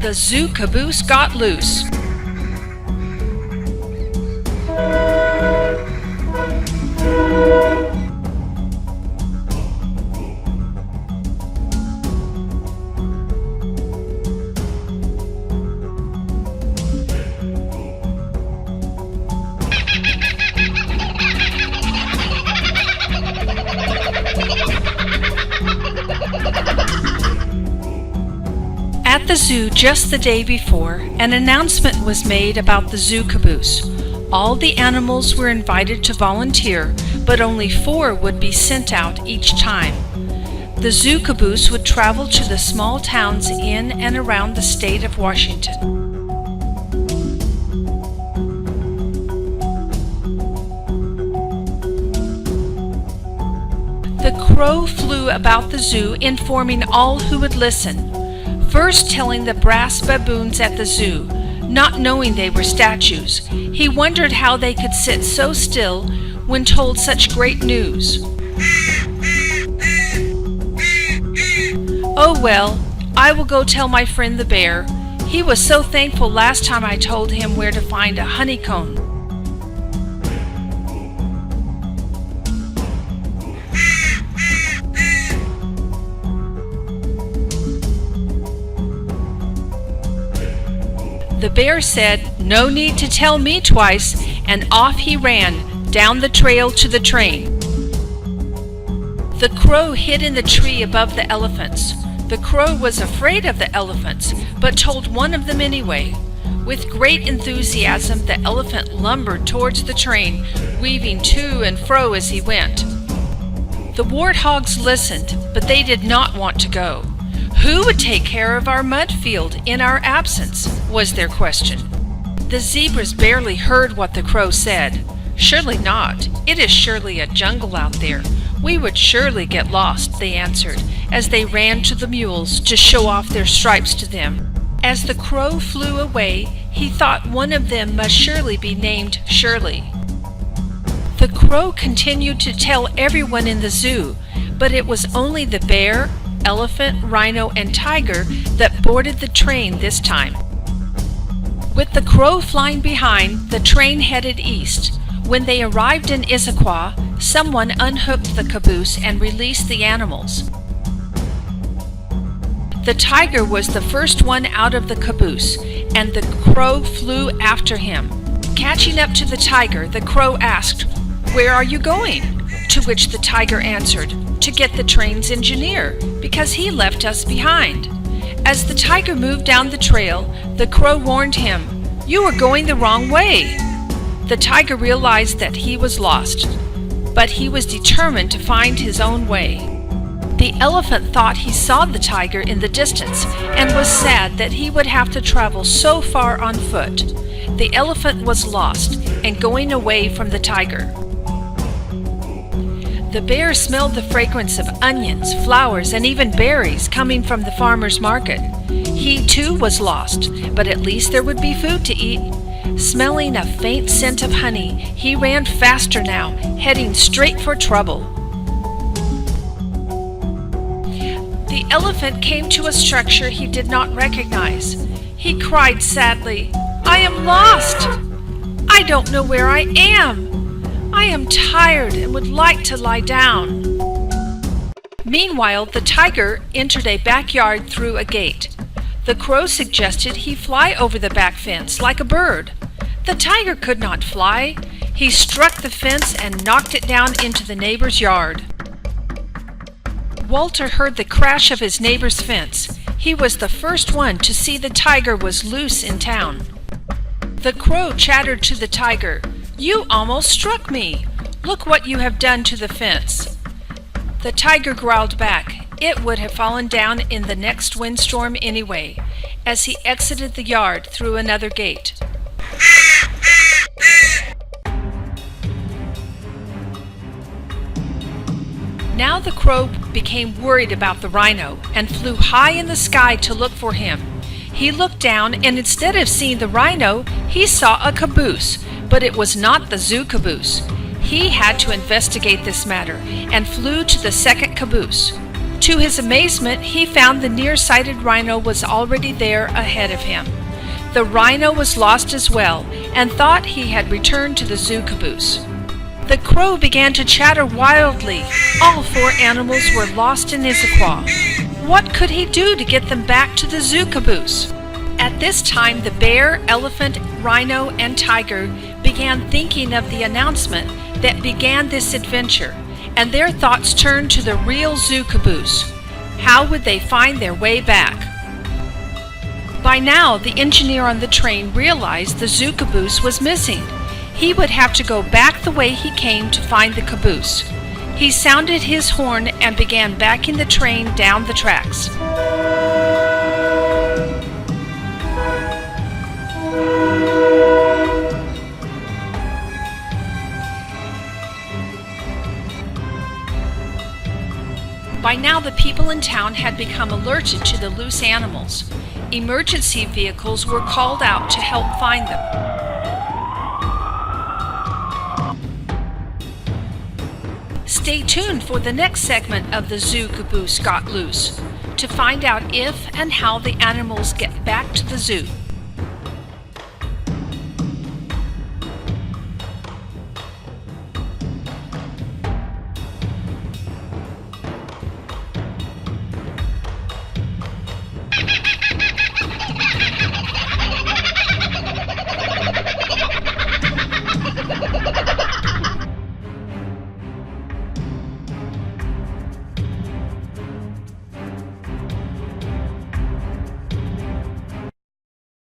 The Zoo Caboose got loose. At the zoo just the day before, an announcement was made about the Zoo Caboose. All the animals were invited to volunteer, but only 4 would be sent out each time. The Zoo Caboose would travel to the small towns in and around the state of Washington. The crow flew about the zoo, informing all who would listen. First telling the brass baboons at the zoo, not knowing they were statues. He wondered how they could sit so still when told such great news. Oh well, I will go tell my friend the bear. He was so thankful last time I told him where to find a honeycomb. The bear said, "No need to tell me twice," and off he ran, down the trail to the train. The crow hid in the tree above the elephants. The crow was afraid of the elephants, but told one of them anyway. With great enthusiasm, the elephant lumbered towards the train, weaving to and fro as he went. The warthogs listened, but they did not want to go. Who would take care of our mud field in our absence, was their question. The zebras barely heard what the crow said. Surely not. It is surely a jungle out there. We would surely get lost, they answered, as they ran to the mules to show off their stripes to them. As the crow flew away, he thought one of them must surely be named Shirley. The crow continued to tell everyone in the zoo, but it was only the bear, elephant, rhino, and tiger that boarded the train this time. With the crow flying behind, the train headed east. When they arrived in Issaquah, someone unhooked the caboose and released the animals. The tiger was the first one out of the caboose, and the crow flew after him. Catching up to the tiger, the crow asked, "Where are you going?" To which the tiger answered, "To get the train's engineer, because he left us behind." As the tiger moved down the trail, the crow warned him, "You are going the wrong way." The tiger realized that he was lost, but he was determined to find his own way. The elephant thought he saw the tiger in the distance and was sad that he would have to travel so far on foot. The elephant was lost and going away from the tiger. The bear smelled the fragrance of onions, flowers, and even berries coming from the farmer's market. He too was lost, but at least there would be food to eat. Smelling a faint scent of honey, he ran faster now, heading straight for trouble. The elephant came to a structure he did not recognize. He cried sadly, "I am lost! I don't know where I am. I am tired and would like to lie down." Meanwhile, the tiger entered a backyard through a gate. The crow suggested he fly over the back fence like a bird. The tiger could not fly. He struck the fence and knocked it down into the neighbor's yard. Walter heard the crash of his neighbor's fence. He was the first one to see the tiger was loose in town. The crow chattered to the tiger, "You almost struck me. Look what you have done to the fence." The tiger growled back. It would have fallen down in the next windstorm anyway, as he exited the yard through another gate. Now the crow became worried about the rhino and flew high in the sky to look for him. He looked down, and instead of seeing the rhino, he saw a caboose, but it was not the Zoo Caboose. He had to investigate this matter and flew to the second caboose. To his amazement, he found the nearsighted rhino was already there ahead of him. The rhino was lost as well and thought he had returned to the zoo caboose. The crow began to chatter wildly. All four animals were lost in Issaquah. What could he do to get them back to the zoo caboose? At this time, the bear, elephant, rhino, and tiger began thinking of the announcement that began this adventure, and their thoughts turned to the real zoo caboose. How would they find their way back? By now, the engineer on the train realized the zoo caboose was missing. He would have to go back the way he came to find the caboose. He sounded his horn and began backing the train down the tracks. By now, the people in town had become alerted to the loose animals. Emergency vehicles were called out to help find them. Stay tuned for the next segment of the Zoo Caboose Got Loose to find out if and how the animals get back to the zoo.